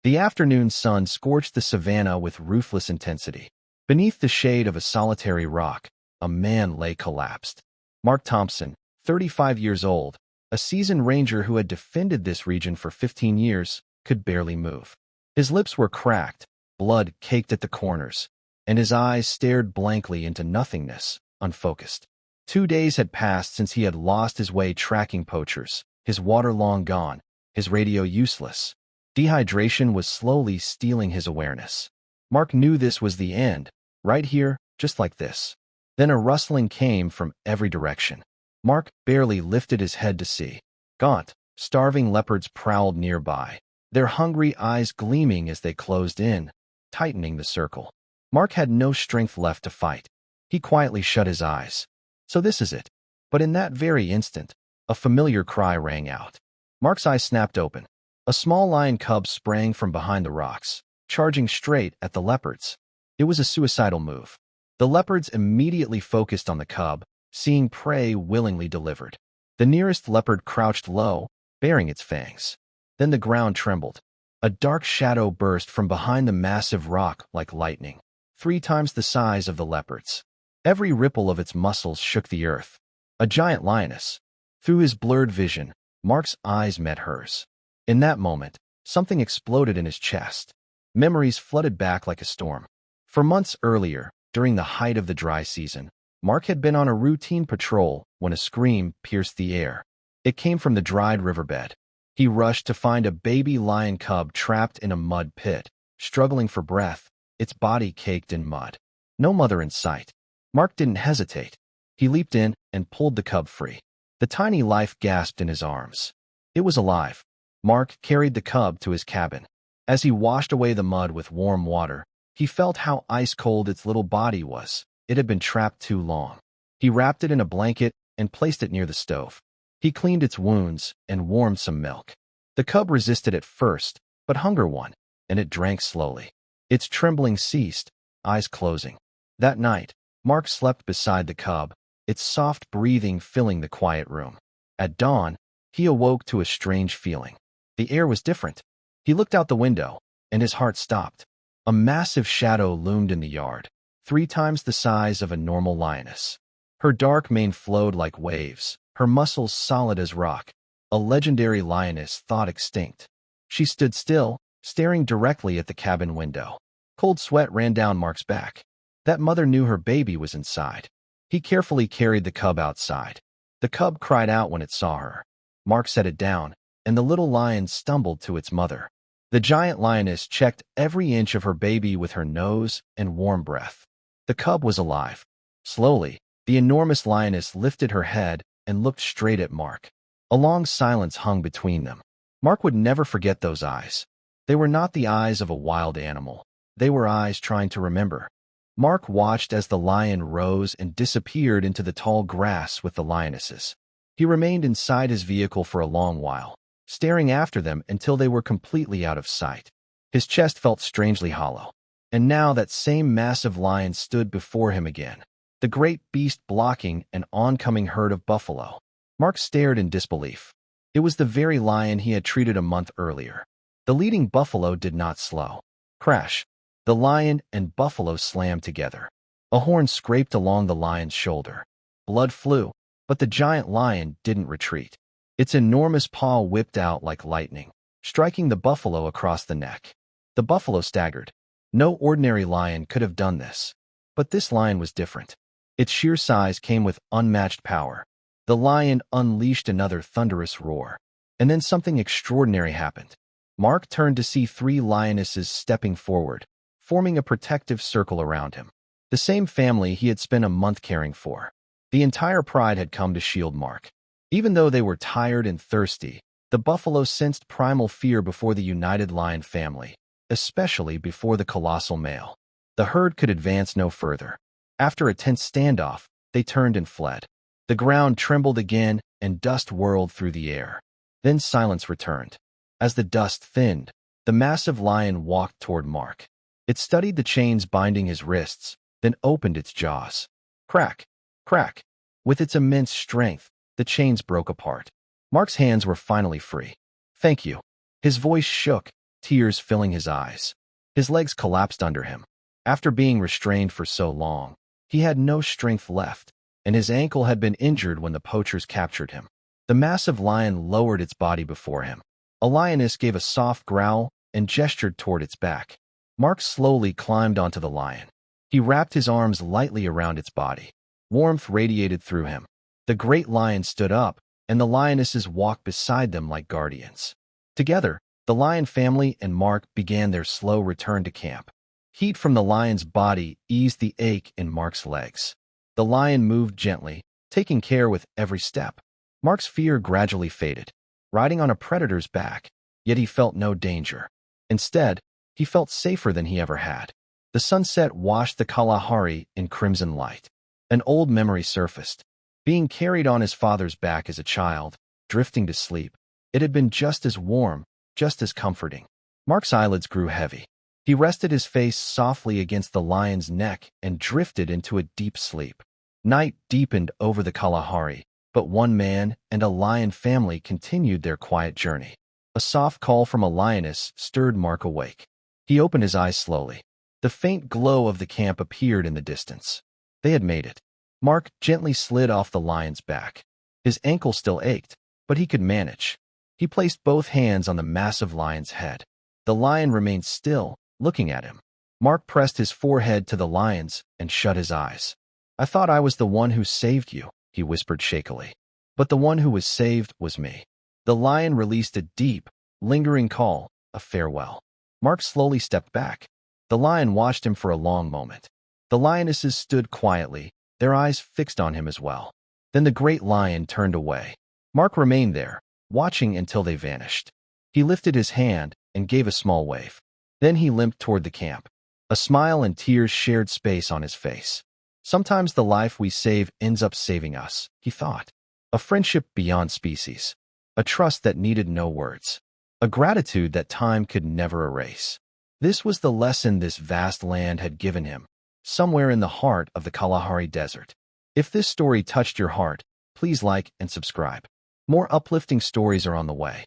The afternoon sun scorched the savannah with ruthless intensity. Beneath the shade of a solitary rock, a man lay collapsed. Mark Thompson, 35 years old, a seasoned ranger who had defended this region for 15 years, could barely move. His lips were cracked, blood caked at the corners, and his eyes stared blankly into nothingness, unfocused. 2 days had passed since he had lost his way tracking poachers, his water long gone, his radio useless. Dehydration was slowly stealing his awareness. Mark knew this was the end, right here, just like this. Then a rustling came from every direction. Mark barely lifted his head to see. Gaunt, starving leopards prowled nearby, their hungry eyes gleaming as they closed in, tightening the circle. Mark had no strength left to fight. He quietly shut his eyes. So this is it. But in that very instant, a familiar cry rang out. Mark's eyes snapped open. A small lion cub sprang from behind the rocks, charging straight at the leopards. It was a suicidal move. The leopards immediately focused on the cub, seeing prey willingly delivered. The nearest leopard crouched low, baring its fangs. Then the ground trembled. A dark shadow burst from behind the massive rock like lightning, 3 times the size of the leopard's. Every ripple of its muscles shook the earth. A giant lioness. Through his blurred vision, Mark's eyes met hers. In that moment, something exploded in his chest. Memories flooded back like a storm. For months earlier, during the height of the dry season, Mark had been on a routine patrol when a scream pierced the air. It came from the dried riverbed. He rushed to find a baby lion cub trapped in a mud pit, struggling for breath, its body caked in mud. No mother in sight. Mark didn't hesitate. He leaped in and pulled the cub free. The tiny life gasped in his arms. It was alive. Mark carried the cub to his cabin. As he washed away the mud with warm water, he felt how ice-cold its little body was. It had been trapped too long. He wrapped it in a blanket and placed it near the stove. He cleaned its wounds and warmed some milk. The cub resisted at first, but hunger won, and it drank slowly. Its trembling ceased, eyes closing. That night, Mark slept beside the cub, its soft breathing filling the quiet room. At dawn, he awoke to a strange feeling. The air was different. He looked out the window, and his heart stopped. A massive shadow loomed in the yard, 3 times the size of a normal lioness. Her dark mane flowed like waves, her muscles solid as rock. A legendary lioness thought extinct. She stood still, staring directly at the cabin window. Cold sweat ran down Mark's back. That mother knew her baby was inside. He carefully carried the cub outside. The cub cried out when it saw her. Mark set it down, and the little lion stumbled to its mother. The giant lioness checked every inch of her baby with her nose and warm breath. The cub was alive. Slowly, the enormous lioness lifted her head and looked straight at Mark. A long silence hung between them. Mark would never forget those eyes. They were not the eyes of a wild animal. They were eyes trying to remember. Mark watched as the lion rose and disappeared into the tall grass with the lionesses. He remained inside his vehicle for a long while, staring after them until they were completely out of sight. His chest felt strangely hollow. And now that same massive lion stood before him again, the great beast blocking an oncoming herd of buffalo. Mark stared in disbelief. It was the very lion he had treated a month earlier. The leading buffalo did not slow. Crash! The lion and buffalo slammed together. A horn scraped along the lion's shoulder. Blood flew, but the giant lion didn't retreat. Its enormous paw whipped out like lightning, striking the buffalo across the neck. The buffalo staggered. No ordinary lion could have done this. But this lion was different. Its sheer size came with unmatched power. The lion unleashed another thunderous roar. And then something extraordinary happened. Mark turned to see 3 lionesses stepping forward, forming a protective circle around him. The same family he had spent a month caring for. The entire pride had come to shield Mark. Even though they were tired and thirsty, the buffalo sensed primal fear before the united lion family, especially before the colossal male. The herd could advance no further. After a tense standoff, they turned and fled. The ground trembled again, and dust whirled through the air. Then silence returned. As the dust thinned, the massive lion walked toward Mark. It studied the chains binding his wrists, then opened its jaws. Crack! Crack! With its immense strength, the chains broke apart. Mark's hands were finally free. Thank you. His voice shook, tears filling his eyes. His legs collapsed under him. After being restrained for so long, he had no strength left, and his ankle had been injured when the poachers captured him. The massive lion lowered its body before him. A lioness gave a soft growl and gestured toward its back. Mark slowly climbed onto the lion. He wrapped his arms lightly around its body. Warmth radiated through him. The great lion stood up, and the lionesses walked beside them like guardians. Together, the lion family and Mark began their slow return to camp. Heat from the lion's body eased the ache in Mark's legs. The lion moved gently, taking care with every step. Mark's fear gradually faded, riding on a predator's back, yet he felt no danger. Instead, he felt safer than he ever had. The sunset washed the Kalahari in crimson light. An old memory surfaced. Being carried on his father's back as a child, drifting to sleep, it had been just as warm, just as comforting. Mark's eyelids grew heavy. He rested his face softly against the lion's neck and drifted into a deep sleep. Night deepened over the Kalahari, but one man and a lion family continued their quiet journey. A soft call from a lioness stirred Mark awake. He opened his eyes slowly. The faint glow of the camp appeared in the distance. They had made it. Mark gently slid off the lion's back. His ankle still ached, but he could manage. He placed both hands on the massive lion's head. The lion remained still, looking at him. Mark pressed his forehead to the lion's and shut his eyes. "I thought I was the one who saved you," he whispered shakily. "But the one who was saved was me." The lion released a deep, lingering call, a farewell. Mark slowly stepped back. The lion watched him for a long moment. The lionesses stood quietly, their eyes fixed on him as well. Then the great lion turned away. Mark remained there, watching until they vanished. He lifted his hand and gave a small wave. Then he limped toward the camp. A smile and tears shared space on his face. Sometimes the life we save ends up saving us, he thought. A friendship beyond species. A trust that needed no words. A gratitude that time could never erase. This was the lesson this vast land had given him, somewhere in the heart of the Kalahari Desert. If this story touched your heart, please like and subscribe. More uplifting stories are on the way.